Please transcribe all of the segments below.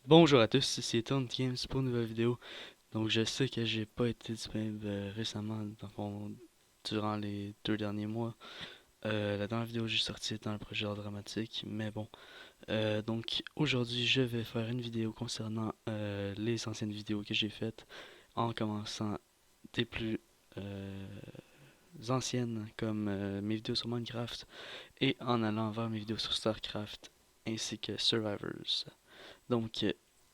Bonjour à tous, c'est Tone Games pour une nouvelle vidéo. Donc je sais que j'ai pas été disponible récemment, dans le fond, durant les 2 derniers mois. La dernière vidéo que j'ai sortie était un projet d'art dramatique, mais bon. Donc aujourd'hui je vais faire une vidéo concernant les anciennes vidéos que j'ai faites, en commençant des plus anciennes comme mes vidéos sur Minecraft et en allant vers mes vidéos sur StarCraft ainsi que Survivors. Donc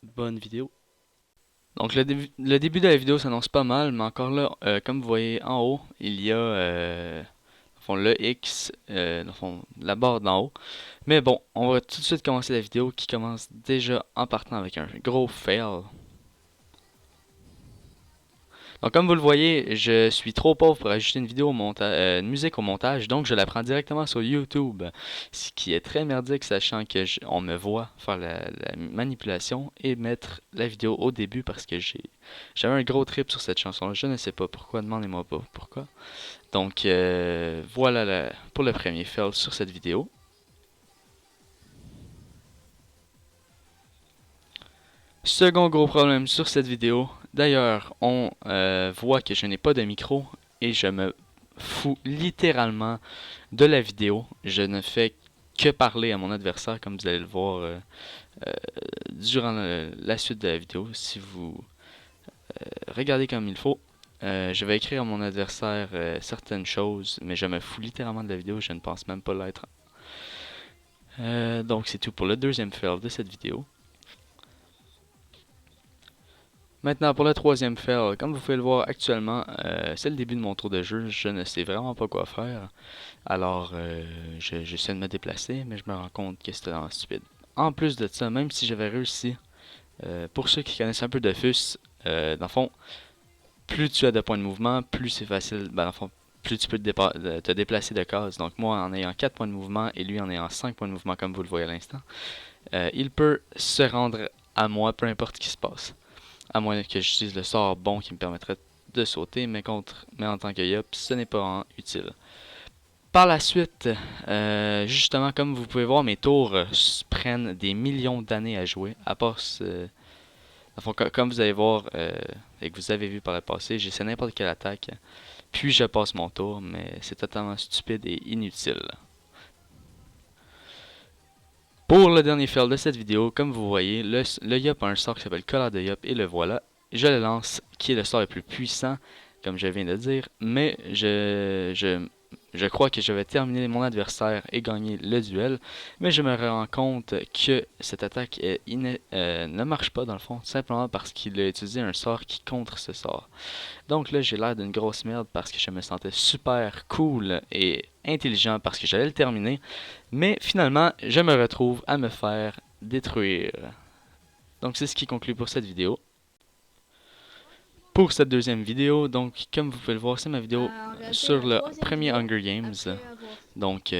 bonne vidéo. Donc le début de la vidéo s'annonce pas mal, mais encore là, comme vous voyez en haut, il y a dans le fond, le X, dans le fond, la barre d'en haut. Mais bon, on va tout de suite commencer la vidéo qui commence déjà en partant avec un gros fail. Donc comme vous le voyez, je suis trop pauvre pour ajouter une vidéo une musique au montage, donc je la prends directement sur YouTube, ce qui est très merdique sachant que on me voit faire la manipulation et mettre la vidéo au début parce que j'avais un gros trip sur cette chanson-là. Je ne sais pas pourquoi, demandez-moi pas pourquoi. Donc voilà pour le premier fail sur cette vidéo. Second gros problème sur cette vidéo. D'ailleurs, on voit que je n'ai pas de micro et je me fous littéralement de la vidéo. Je ne fais que parler à mon adversaire, comme vous allez le voir euh, durant la suite de la vidéo. Si vous regardez comme il faut, je vais écrire à mon adversaire certaines choses, mais je me fous littéralement de la vidéo. Je ne pense même pas l'être. Donc c'est tout pour le deuxième fail de cette vidéo. Maintenant, pour le troisième fail, comme vous pouvez le voir actuellement, c'est le début de mon tour de jeu. Je ne sais vraiment pas quoi faire. Alors, j'essaie de me déplacer, mais je me rends compte que c'était vraiment stupide. En plus de ça, même si j'avais réussi, pour ceux qui connaissent un peu de FUS, dans le fond, plus tu as de points de mouvement, plus c'est facile, ben, dans le fond, plus tu peux te déplacer de case. Donc moi, en ayant 4 points de mouvement et lui en ayant 5 points de mouvement, comme vous le voyez à l'instant, il peut se rendre à moi, peu importe ce qui se passe. À moins que j'utilise le sort bon qui me permettrait de sauter, mais en tant que Yop, ce n'est pas vraiment utile. Par la suite, justement, comme vous pouvez voir, mes tours prennent des millions d'années à jouer. À part enfin, comme vous allez voir et que vous avez vu par le passé, j'essaie n'importe quelle attaque, puis je passe mon tour, mais c'est totalement stupide et inutile. Pour le dernier fail de cette vidéo, comme vous voyez, le Yop a un sort qui s'appelle Colère de Yop et le voilà. Je le lance, qui est le sort le plus puissant, comme je viens de dire, mais je crois que je vais terminer mon adversaire et gagner le duel, mais je me rends compte que cette attaque ne marche pas dans le fond, simplement parce qu'il a utilisé un sort qui contre ce sort. Donc là, j'ai l'air d'une grosse merde parce que je me sentais super cool et intelligent parce que j'allais le terminer. Mais finalement, je me retrouve à me faire détruire. Donc c'est ce qui conclut pour cette vidéo. Pour cette deuxième vidéo, donc comme vous pouvez le voir, c'est ma vidéo En réalité, sur la le troisième premier vidéo, Hunger Games. après avoir... Donc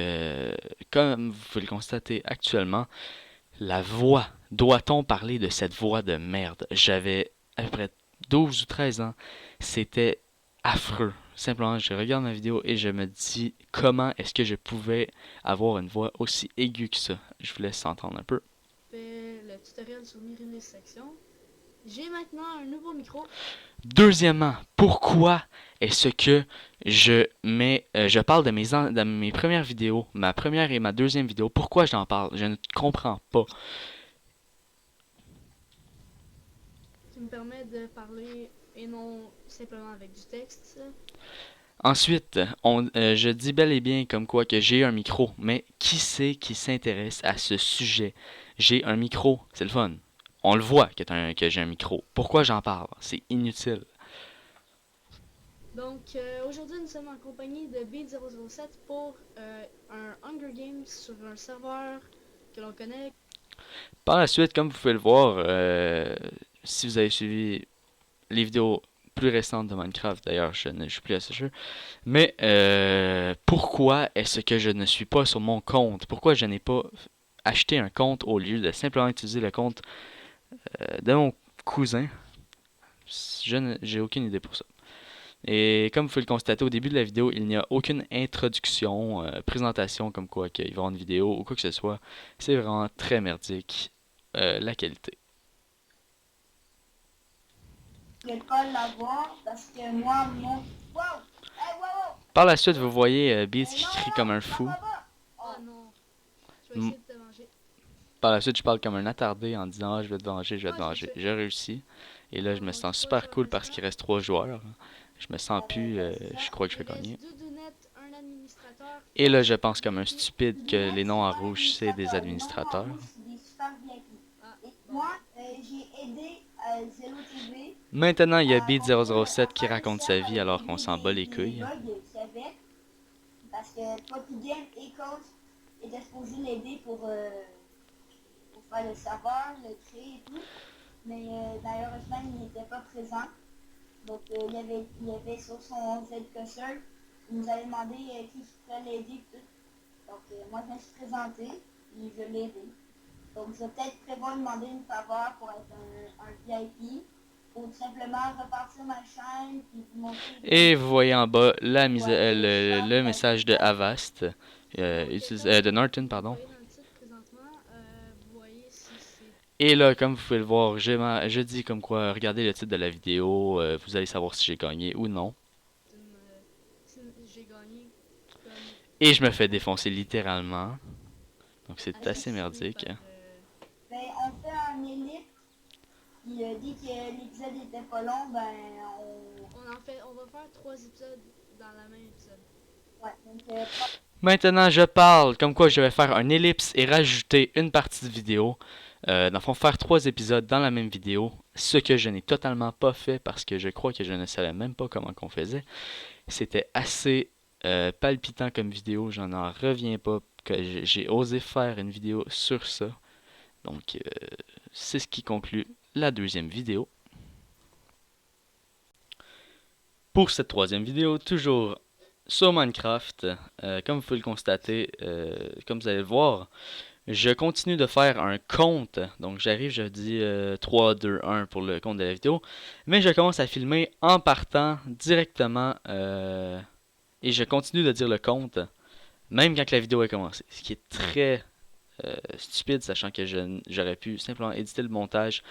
comme vous pouvez le constater actuellement, la voix, doit-on parler de cette voix de merde? J'avais à peu près 12 ou 13 ans, c'était affreux. Simplement, je regarde ma vidéo et je me dis comment est-ce que je pouvais avoir une voix aussi aiguë que ça. Je vous laisse entendre un peu. fait le tutoriel sur Myrinis Section, j'ai maintenant un nouveau micro. Deuxièmement, pourquoi est-ce que je parle de mes premières vidéos, ma première et ma deuxième vidéo, pourquoi j'en parle? Je ne comprends pas. Qui me permet de parler et non simplement avec du texte. Ensuite, je dis bel et bien comme quoi que j'ai un micro, mais qui c'est qui s'intéresse à ce sujet? J'ai un micro, c'est le fun. On le voit que j'ai un micro. Pourquoi j'en parle? C'est inutile. Donc aujourd'hui, nous sommes en compagnie de Beat007 pour un Hunger Games sur un serveur que l'on connaît. Par la suite, comme vous pouvez le voir, si vous avez suivi les vidéos plus récentes de Minecraft, d'ailleurs, je ne joue plus à ce jeu. Mais pourquoi est-ce que je ne suis pas sur mon compte? Pourquoi je n'ai pas acheté un compte au lieu de simplement utiliser le compte de mon cousin? J'ai aucune idée pour ça. Et comme vous pouvez le constater au début de la vidéo, il n'y a aucune introduction, présentation comme quoi qu'il va y avoir une vidéo ou quoi que ce soit. C'est vraiment très merdique, la qualité. Je vais pas l'avoir parce que moi, mon... Wow! Hey, wow, wow! Par la suite, vous voyez Beats Hey, qui non, crie non, comme un non, fou. papa! Oh Oh, non. Je vais M- essayer de te manger. Par la suite, je parle comme un attardé en disant ah, je vais te venger, je vais te Ah, je l'ai venger. tué. Je réussis. Et là, je On me manque sens 3 super joueurs cool parce restants. qu'il reste 3 joueurs. Je me sens plus, c'est ça. je crois que je vais Il reste gagner. 2 dounettes, un administrateur. Et là, Fox je et pense comme un VIP. stupide que Lunette, les noms c'est en pas rouge, c'est des l'administrateur. Les noms en administrateurs. rouge, c'est des super VIP. Ah, Et bon. moi, j'ai aidé Zelo TV Maintenant, il y a à construire, à Beat007 qui faire le raconte sa serve vie avec alors qu'on s'en bat les des couilles. bugs qu'il y avait. Parce que Poppy Game et Coach étaient supposés l'aider pour faire le serveur, le créer et tout. Mais malheureusement, il n'était pas présent. Donc il y avait sur son Z-Cursor, il nous avait demandé qui pourrait l'aider et tout. Donc moi je me suis présenté et je l'ai aidé. Donc je vais peut-être prévoir de demander une faveur pour être un VIP. Ou tout simplement repartir ma chaîne puis vous montrer Et vous voyez en bas le le message de Avast, Donc, de Norton, vous pardon. voyez dans le titre présentement, vous voyez si c'est Et là, comme vous pouvez le voir, je dis comme quoi, regardez le titre de la vidéo, vous allez savoir si j'ai gagné ou non. si j'ai gagné comme Et je me fais défoncer littéralement. Donc c'est assez assassiné merdique. par... ben, on fait un ellipse. Puis dès que l'épisode était pas long, ben on va faire 3 épisodes dans la même épisode. ouais, donc Maintenant, je parle comme quoi je vais faire un ellipse et rajouter une partie de vidéo. Dans le fond, faire 3 épisodes dans la même vidéo. Ce que je n'ai totalement pas fait parce que je crois que je ne savais même pas comment qu'on faisait. C'était assez palpitant comme vidéo, j'en en reviens pas que j'ai osé faire une vidéo sur ça. Donc, c'est ce qui conclut la deuxième vidéo. Pour cette troisième vidéo, toujours sur Minecraft, comme vous pouvez le constater, comme vous allez le voir, je continue de faire un compte. Donc j'arrive, je dis 3, 2, 1 pour le compte de la vidéo. Mais je commence à filmer en partant directement et je continue de dire le compte même quand la vidéo a commencé. Ce qui est très stupide, sachant que j'aurais pu simplement éditer le montage.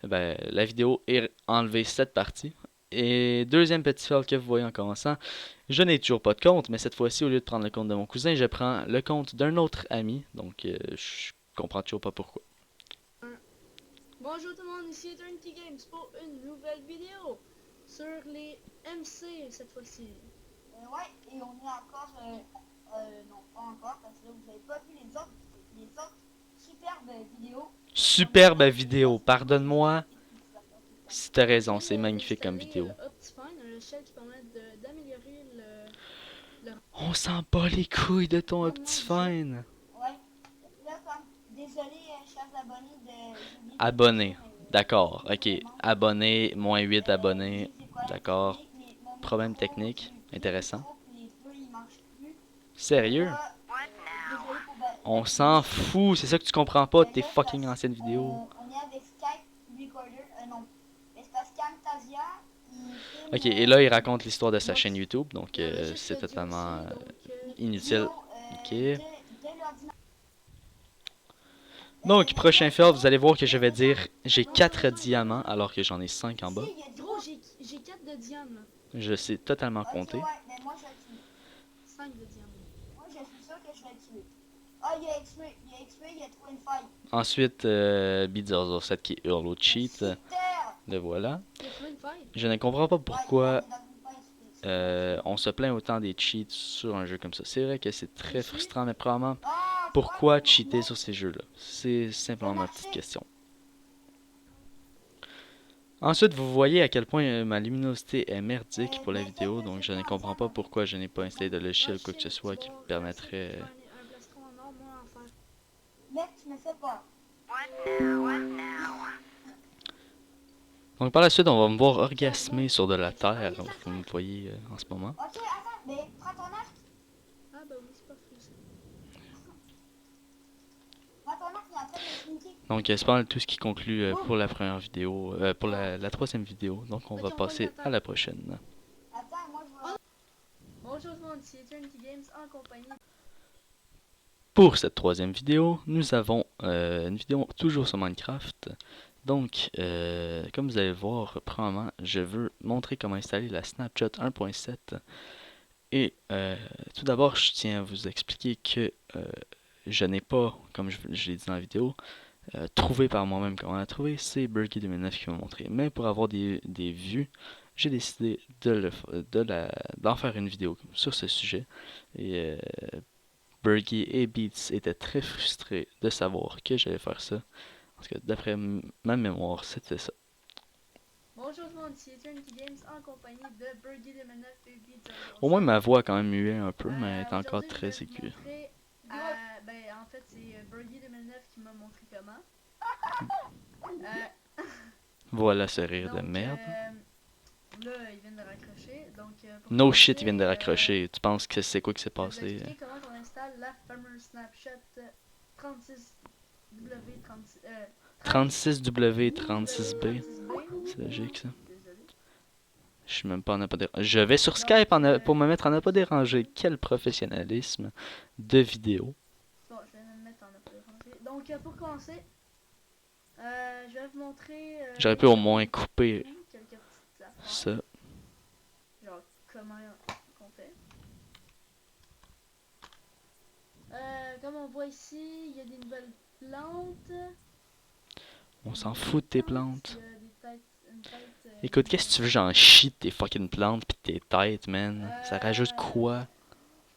Ben, la vidéo et enlever cette partie. Et deuxième petit fail que vous voyez en commençant, je n'ai toujours pas de compte, mais cette fois-ci, au lieu de prendre le compte de mon cousin, je prends le compte d'un autre ami. Donc, je comprends toujours pas pourquoi. Bonjour tout le monde, ici Eternity Games pour une nouvelle vidéo sur les MC cette fois-ci. ouais, et on est encore, non pas encore, parce que là, vous n'avez pas vu les autres superbes vidéos. Superbe vidéo, pardonne-moi. Si t'as raison, c'est magnifique comme vidéo. Optifine, un logiciel qui permet d'améliorer le... On s'en bat les couilles de ton Comme moi, Optifine. Ouais, là, comme, désolé, chers abonnés, j'ai oublié de Abonné. dire, mais, D'accord, ok. vraiment, Abonné, moins 8 abonnés. j'ai des problèmes D'accord. techniques, mais mon Problème micro, technique. j'ai Intéressant. les deux, ils marchent plus. Sérieux? Là, désolé pour On s'en fout, c'est ça que tu comprends pas de tes fucking anciennes vidéos. On est avec Skype Recorder, non. Mais c'est parce qu'Amtasia, il filme... Ok, et là il raconte l'histoire de sa Donc, chaîne YouTube, donc le registre c'est du totalement dossier, donc, inutile. Ok. de l'ordinateur. Donc, prochain fail, vous allez voir que je vais dire j'ai 4 diamants alors que j'en ai 5 en bas. Si, il y a du gros, j'ai 4 de diamants, là. Je sais totalement Ok, compter. ouais, mais moi je vais le tuer. 5 de diamants. Moi je suis sûr que je vais le tuer. Ah, il y a XP, il y a trouvé une faille. Ensuite, Beat007 qui hurle au cheat. Super! Le voilà. Il a trouvé une faille. Je ne comprends pas pourquoi Ouais, il est dans une faille, on se plaint autant des cheats sur un jeu comme ça. C'est vrai que c'est très frustrant, mais probablement Ah, pourquoi je cheater sur ces jeux-là? C'est simplement ma petite question. Ensuite, vous voyez à quel point ma luminosité est merdique pour la vidéo, donc je ne comprends pas pourquoi je n'ai pas installé de logiciel ou quoi que ce soit qui me permettrait... Un plastron en or, moi en fer. Mec, tu me fais peur. Donc par la suite, on va me voir orgasmer sur de la terre, vous me voyez en ce moment. Ok, attends, mais prends ton arc. Ah bah oui, c'est pas fou ça. Prends ton arc, il est en train de sneaker. Donc c'est pas mal tout ce qui conclut pour la première vidéo, pour la troisième vidéo. Donc on va passer à la prochaine. Attends, moi je vais... Bonjour tout le monde, c'est Eternity Games en compagnie. Pour cette troisième vidéo, nous avons une vidéo toujours sur Minecraft. Donc, comme vous allez le voir, premièrement, je veux montrer comment installer la Snapchat 1.7. Et tout d'abord, je tiens à vous expliquer que je n'ai pas, comme je l'ai dit dans la vidéo, trouvé par moi-même comment la trouver. C'est Burger 2009 qui m'a montré. Mais pour avoir des vues, j'ai décidé d'en faire une vidéo sur ce sujet. Et Bergie et Beats étaient très frustrés de savoir que j'allais faire ça. Parce que d'après ma mémoire, c'était ça. Bonjour tout le monde, ici Eternity Games en compagnie de Burgie 2009 et Beat Au moins, ma voix a quand même mué un peu, mais elle est encore Aujourd'hui, très je vais vous aiguë. montrer, en fait, c'est Burgie 2009 qui m'a montré comment. Voilà ce rire de Donc, merde. là, ils viennent de raccrocher. Donc, pour No commencer, shit, ils viennent de raccrocher. Tu penses que c'est quoi qui s'est je vais vous passé? expliquer comment on installe la fameuse Snapchat 36W36. 36W36B. C'est logique ça. Désolé. Je suis même pas en pas dérangé. Je vais sur Donc, Skype pour me mettre en ne pas déranger. Quel professionnalisme de vidéo. Bon, je vais me mettre en appareil. Donc, pour commencer, je vais vous montrer. J'aurais pu au moins couper quelques petites affaires. ça. Genre, comment on fait. Comme on voit ici, il y a des nouvelles plantes. On s'en fout de tes plantes. Il y a des têtes, une tête, Écoute, qu'est-ce que tu veux, j'en chie de tes fucking plantes pis de tes têtes, man? Ça rajoute quoi?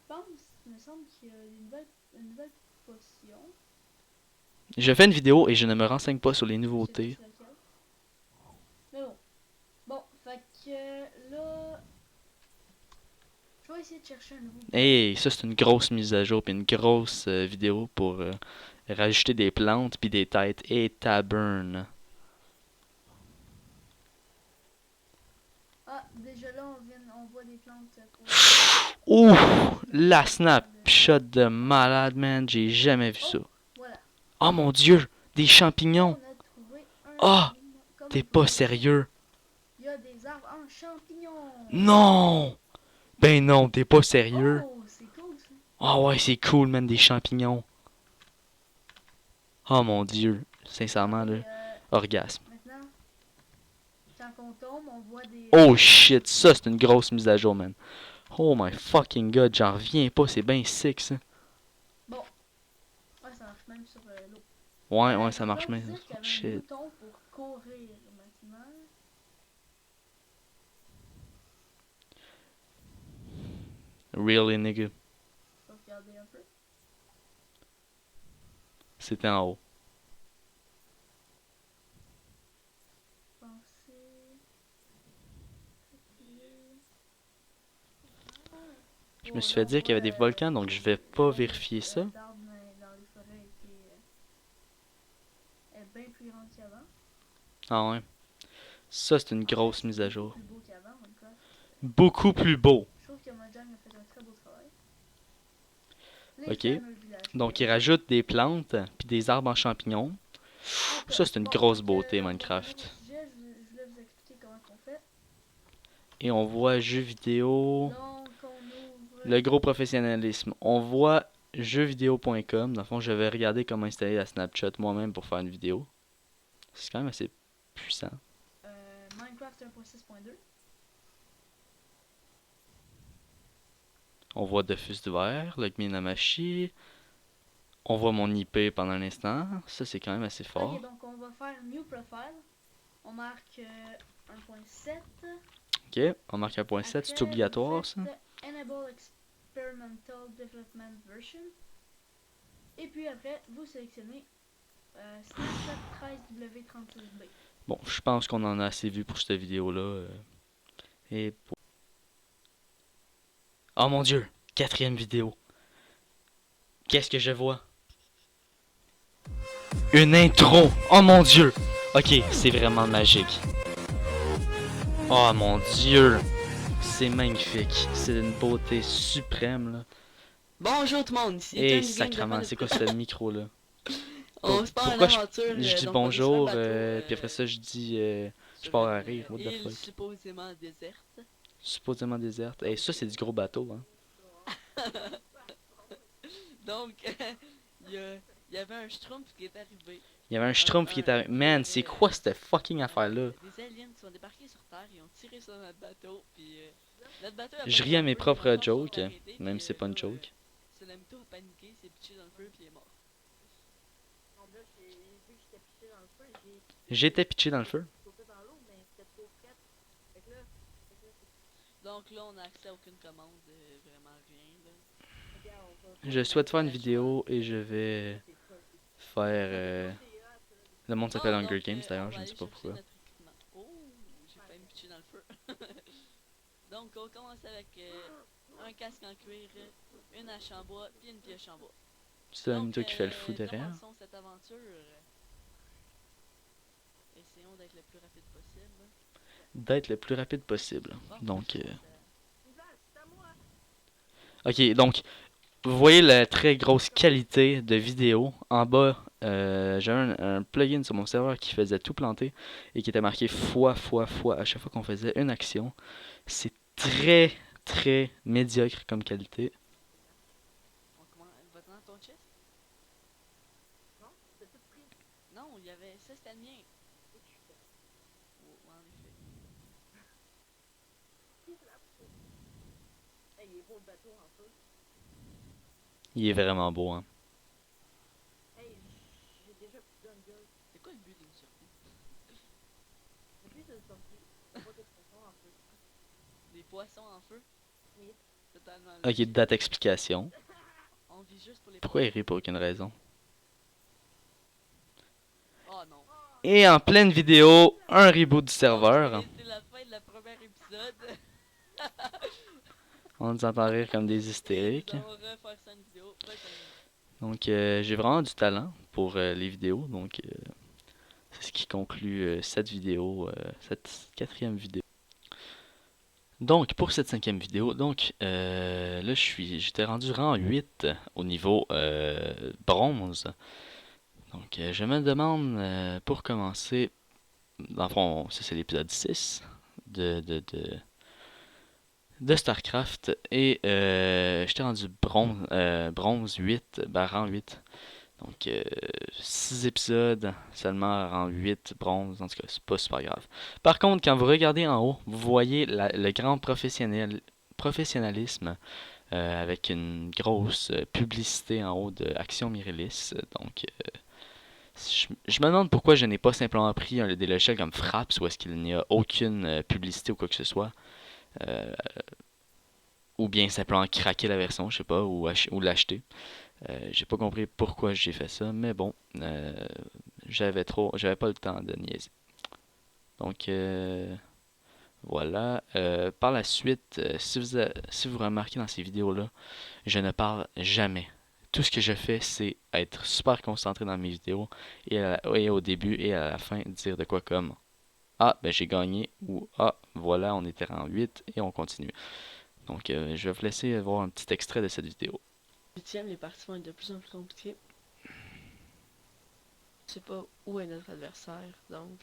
Je pense, il me semble qu'il y a une nouvelle potion. Je fais une vidéo et je ne me renseigne pas sur les Je sais nouveautés. pas c'est laquelle. Mais bon. Bon, fait que là. Je vais essayer de chercher un nouveau. Hey, ça c'est une grosse mise à jour pis une grosse vidéo pour rajouter des plantes pis des têtes. Et taburn. Ah, déjà là, on voit des plantes pour. Ouh, la snapshot de malade, man. J'ai jamais vu ça. Voilà. Oh mon dieu, des champignons. On a trouvé un. Ah, comme t'es vous pas pouvez sérieux. Il y a des arbres en champignons. Non. Ben non, t'es pas sérieux. Oh, c'est cool ça. Ah ouais, c'est cool, man, des champignons. Oh mon dieu, sincèrement, là, Et, orgasme. maintenant, quand on tombe, on voit des. Oh shit, ça c'est une grosse mise à jour, man. Oh my fucking god, j'en reviens pas, c'est bien sick ça. Bon. Ouais, ça marche même sur l'eau. Ouais, ça marche Je peux même. vous dire qu'il y avait un Shit. bouton pour courir maintenant. Really, nigga. Je vais regarder un peu. C'était en haut. Penser. Je me suis fait dire qu'il y avait des volcans, donc je vais pas vérifier ça. L'arbre dans les forêts est bien plus grande qu'avant. Ah ouais. Ça c'est une grosse mise à jour. Plus beau qu'avant, Minecraft. Beaucoup plus beau. Je trouve que Mojang a fait un très beau travail. Ok. Les fameux villages. Donc il rajoute des plantes puis des arbres en champignons. Ça c'est une Bon, grosse donc, beauté on va Minecraft. revenir au sujet. Je voulais vous expliquer comment on fait. Et on voit jeux vidéo. Donc, on ouvre. Le gros professionnalisme. On voit jeuxvideo.com. Dans le fond, je vais regarder comment installer la Snapchat moi-même pour faire une vidéo. C'est quand même assez puissant. Minecraft 1.6.2. On voit Dofus d'hiver, Logminamachi. On voit mon IP pendant un instant. Ça, c'est quand même assez fort. Ok, donc on va faire New Profile. On marque 1.7. Ok, on marque 1.7. C'est obligatoire, ça? Enable Experimental Development Version. Et puis après, vous sélectionnez Snapchat 13W36B. Bon, je pense qu'on en a assez vu pour cette vidéo-là. Et pour... Oh mon dieu! 4e vidéo. Qu'est-ce que je vois? Une intro! Oh mon dieu! Ok, c'est vraiment magique. Oh mon dieu! C'est magnifique. C'est d'une beauté suprême, là. Bonjour tout le monde, ici Et Eternity Games sacrement, de c'est quoi ce micro-là? On se part en Pourquoi aventure. je dis dans bonjour, pas mal puis après ça je dis je sur pars à une rire, what the île fuck. supposément déserte. Supposément déserte. Et ça c'est du gros bateau, hein. Donc, il y a Il y avait un Schtroumpf qui est arrivé. Il y avait un Schtroumpf qui était... Man, c'est quoi cette fucking affaire-là? Des aliens qui sont débarqués sur Terre, ils ont tiré sur notre bateau, puis notre bateau a Je pogné ris à en mes feu, les propres moteurs se sont jokes, arrêtés, même puis si c'est pas une là, joke. Solamito a paniqué, s'est pitché dans le feu, puis il est mort. Donc là, vu que j'étais piché dans le feu, j'ai J'étais pitché dans le feu. sauté dans l'eau, mais c'était trop frais. Fait que là, c'est... Donc là, on n'a accès à aucune commande, vraiment rien. Là. Regarde, on va... Je souhaite faire une vidéo et je vais faire... Le monde s'appelle Bon, Hunger donc, Games on d'ailleurs, va je ne aller sais pas chercher pourquoi. notre équipement. Oh, j'ai failli me pitcher dans le feu. Donc, on commence avec un casque en cuir, une hache en bois, puis une pioche en bois. C'est Donc, Anito qui fait le fou derrière. commençons cette aventure. Essayons d'être le plus rapide possible. D'être le plus rapide possible. Bon, Donc... C'est à moi! Ok, donc... Vous voyez la très grosse qualité de vidéo. En bas, j'avais un plugin sur mon serveur qui faisait tout planter et qui était marqué fois à chaque fois qu'on faisait une action. C'est très très médiocre comme qualité. on commence. Va-t'en dans ton chest? Non? T'as tout pris? Non, il y avait. Ça, c'était le mien. Oh, en effet. Hey, il est beau le bateau en feu. Il est vraiment beau, hein. Hey, j'ai déjà plus d'un gueule. C'est quoi le but d'une survie? Le but d'une sortie, c'est pas de poisson en feu. Des poissons en feu? Oui. Totalement. Ok, logique. date explication. On vit juste pour les Pourquoi il poissons. rit pour aucune raison? Oh non. Et en pleine vidéo, un reboot du serveur. Ok, c'est la fin de la première épisode. On nous entend rire comme des Et hystériques. nous allons refaire ça une vidéo. Donc j'ai vraiment du talent pour les vidéos. Donc c'est ce qui conclut cette vidéo, cette quatrième vidéo. Donc pour cette cinquième vidéo, donc là j'étais rendu rang 8 au niveau bronze. Donc je me demande pour commencer, dans le fond ça c'est l'épisode 6 de StarCraft et j'étais rendu bronze 8, rang 8. Donc 6 épisodes, seulement rang 8, bronze, en tout cas c'est pas super grave. Par contre, quand vous regardez en haut, vous voyez le grand professionnalisme avec une grosse publicité en haut de Action Mirilis. Donc je me demande pourquoi je n'ai pas simplement pris des logiciels comme Fraps où est-ce qu'il n'y a aucune publicité ou quoi que ce soit. Ou bien simplement craquer la version, je sais pas, ou l'acheter. J'ai pas compris pourquoi j'ai fait ça, mais bon, j'avais pas le temps de niaiser. Donc voilà. Par la suite, si vous remarquez dans ces vidéos-là, je ne parle jamais. Tout ce que je fais, c'est être super concentré dans mes vidéos et au début et à la fin dire de quoi comme ah ben j'ai gagné ou ah voilà on était en 8 et on continue. Donc je vais vous laisser voir un petit extrait de cette vidéo. Huitième, les parties vont être de plus en plus compliquées. Je sais pas où est notre adversaire, donc.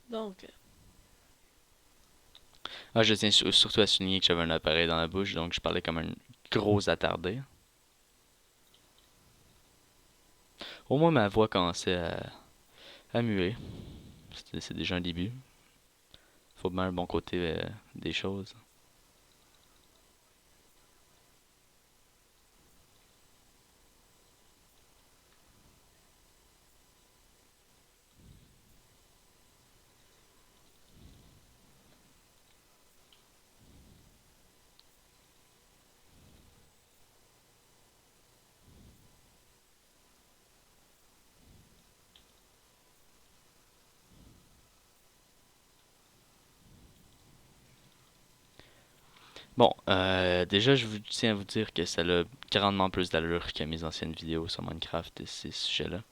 Donc, Ah, je tiens surtout à souligner que j'avais un appareil dans la bouche, donc je parlais comme un gros attardé. Au moins ma voix commençait à muer. C'est déjà un début. Faut bien un bon côté des choses. Bon, déjà je tiens à vous dire que ça a grandement plus d'allure que mes anciennes vidéos sur Minecraft et ces sujets-là.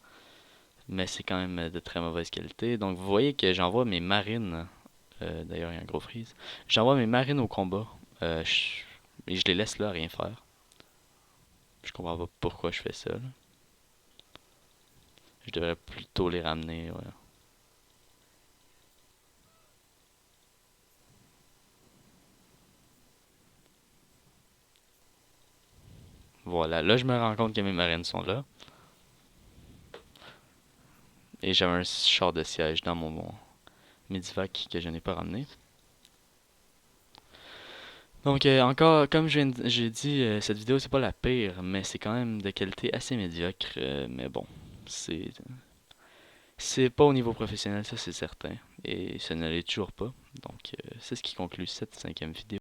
Mais c'est quand même de très mauvaise qualité. Donc vous voyez que j'envoie mes marines. D'ailleurs, il y a un gros freeze. J'envoie mes marines au combat. Et je les laisse là à rien faire. Je comprends pas pourquoi je fais ça, là. Je devrais plutôt les ramener. Voilà. Voilà, là je me rends compte que mes marines sont là. Et j'avais un char de siège dans mon Medivac que je n'ai pas ramené. Donc encore, comme j'ai dit, cette vidéo c'est pas la pire, mais c'est quand même de qualité assez médiocre. Mais bon, c'est c'est pas au niveau professionnel, ça c'est certain. Et ça ne l'est toujours pas. Donc c'est ce qui conclut cette 5e vidéo.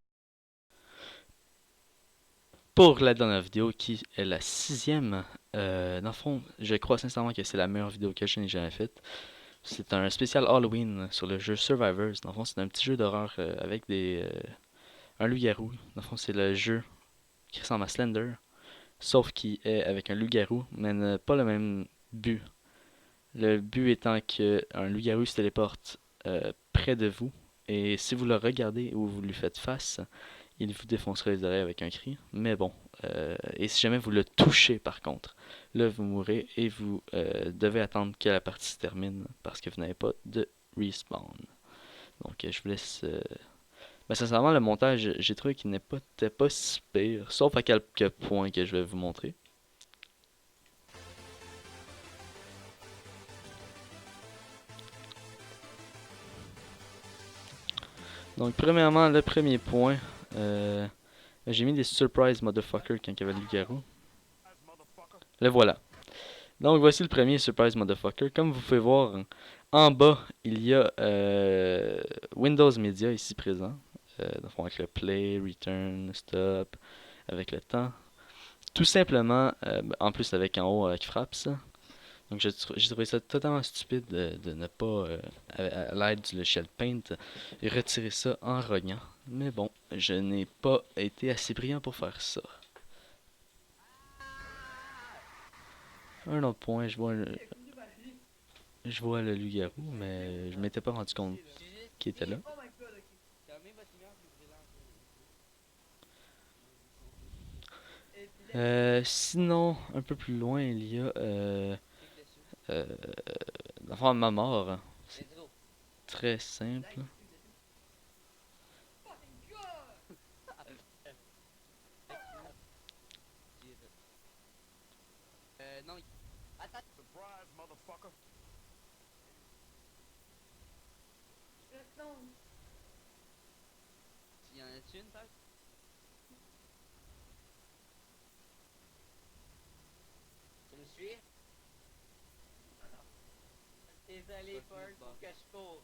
Pour la dernière vidéo qui est la 6e, dans le fond, je crois sincèrement que c'est la meilleure vidéo que je n'ai jamais faite. C'est un spécial Halloween sur le jeu Survivors. Dans le fond, c'est un petit jeu d'horreur avec un loup-garou. Dans le fond, c'est le jeu qui ressemble à Slender, sauf qui est avec un loup-garou, mais n'a pas le même but. Le but étant que un loup-garou se téléporte près de vous, et si vous le regardez ou vous lui faites face, il vous défoncera les oreilles avec un cri. Mais bon, et si jamais vous le touchez par contre, là vous mourrez et vous devez attendre que la partie se termine parce que vous n'avez pas de respawn. Donc je vous laisse. Ben, sincèrement, le montage, j'ai trouvé qu'il n'était pas si pire, sauf à quelques points que je vais vous montrer. Donc premièrement, le premier point, j'ai mis des surprise motherfucker quand il y avait le loup-garou. Le voilà. Donc voici le premier surprise motherfucker. Comme vous pouvez voir, en bas, il y a Windows Media ici présent. Dans le fond, avec le play, return, stop, avec le temps. Tout simplement, en plus avec en haut avec fraps. Donc j'ai trouvé ça totalement stupide de ne pas, à l'aide du logiciel Paint, retirer ça en rognant. Mais bon, je n'ai pas été assez brillant pour faire ça. Un autre point, je vois le loup-garou, mais je m'étais pas rendu compte qu'il était là. Sinon, un peu plus loin, il y a euh, dans le fond, ma mort. C'est très simple. Non, attends. Y en a-tu une, peut-être? Tu me suis? Désolé, Park, faut que je cours.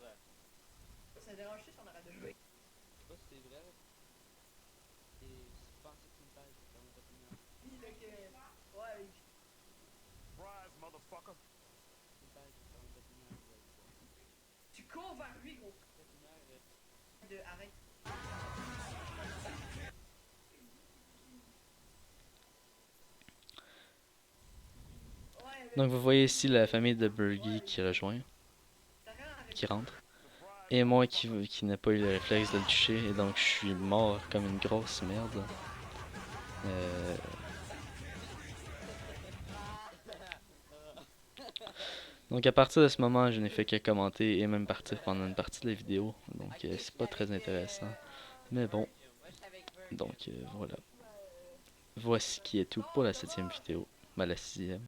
Ça dérange-tu si on arrête de jouer? Je sais pas si c'est vrai. Et je pensais que tu me parles, ça m'a pas tenu. Dis là que. Ouais, Tu me parles, ça m'a pas tenu. tu cours vers lui, gros. Arrête. Ouais, Donc vous voyez ici la famille de Burgie qui rejoint, qui rentre. Et moi qui n'ai pas eu le réflexe de le toucher, et donc je suis mort comme une grosse merde. Donc à partir de ce moment, je n'ai fait que commenter et même partir pendant une partie de la vidéo. Donc c'est pas très intéressant. Mais bon, donc voilà. Voici qui est tout pour la 7e vidéo. Ben la 6e.